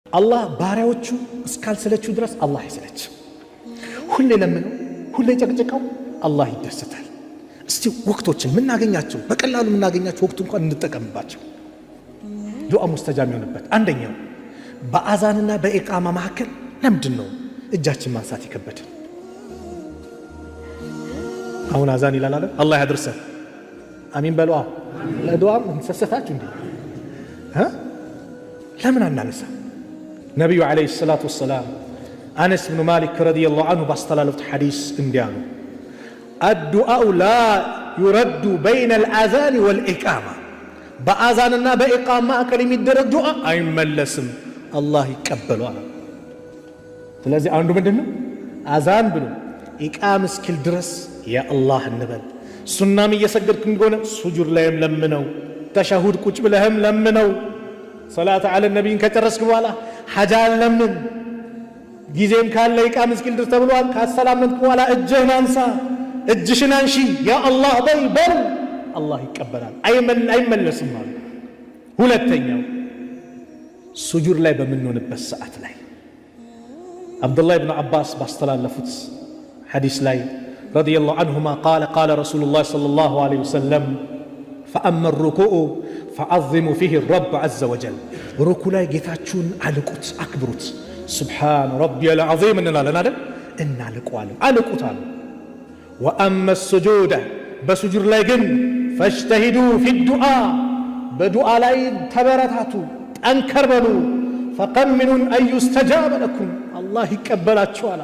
አላህ ባሪያዎቹ እስካልሰለቹ ድረስ አላህ አይሰለችም። ሁሌ ለምነው ሁሌ ጨቅጭቀው አላህ ይደሰታል። እስቲ ወቅቶችን ምናገኛቸው በቀላሉ ምናገኛቸው ወቅቱ እንኳን እንጠቀምባቸው። ዱዓ ሙስተጃብ የሆነበት አንደኛው በአዛንና በኢቃማ መካከል ለምንድን ነው እጃችን ማንሳት ይከበዳል? አሁን አዛን ይላል አለ አላህ ያድርሰን። አሚን በሉ። ለዱዓም እንሰሰታችሁ እንዴ? ለምን አናነሳ? ነቢዩ ዓለይሂ ሰላቱ ወሰላም አነስ ብኑ ማሊክ ረዲየላሁ ዐንሁ ባስተላለፉት ሐዲስ እንዲህ አሉ፣ አዱዓኡ ላ ዩረዱ በይነ አልአዛን ወልኢቃማ፣ በአዛንና በኢቃማ መካከል የሚደረግ ዱዓ አይመለስም፣ አላህ ይቀበለዋል። ስለዚህ አንዱ ምንድን ነው? አዛን ብሎ ኢቃም እስኪል ድረስ ያ አላህ እንበል። ሱናም እየሰገድክ እንደሆነ ሱጁድ ላይም ለምነው፣ ተሸሁድ ቁጭ ብለህም ለምነው። ሰላተ ዐለ ነቢይን ከጨረስክ በኋላ ሐጃን ለምን። ጊዜም ካለ ኢቃም እስኪል ድረስ ተብሏል። ካሰላመትክ በኋላ እጅህን አንሳ፣ እጅሽን አንሺ፣ ያ አላህ በል፣ አላህ ይቀበላል፣ አይመለስም አሉ። ሁለተኛው ሱጁድ ላይ በምንሆንበት ሰዓት ላይ አብዱላህ ብን አባስ ባስተላለፉት ሐዲስ ላይ ረዲየላሁ ዐንሁማ ቃለ ረሱሉላህ ሰለላሁ ዐለይሂ ወሰለም ፈአመ ሩኩዑ ፈዐዚሙ ፊህ ረብ ዐዘ ወጀል፣ ሩኩ ላይ ጌታችሁን አልቁት፣ አክብሩት። ሱብሓነ ረቢየል ዐዚም እንላለን አይደል? እናልቀዋለን፣ አልቁት አሉ። ወአመ ሱጁደ፣ በሱጁድ ላይ ግን ፈጅተሂዱ ፊዱዓ፣ በዱዓ ላይ ተበረታቱ፣ ጠንከር በሉ። ፈቀሚኑን አን ዩስተጃበ ለኩም፣ አላህ ይቀበላችኋል።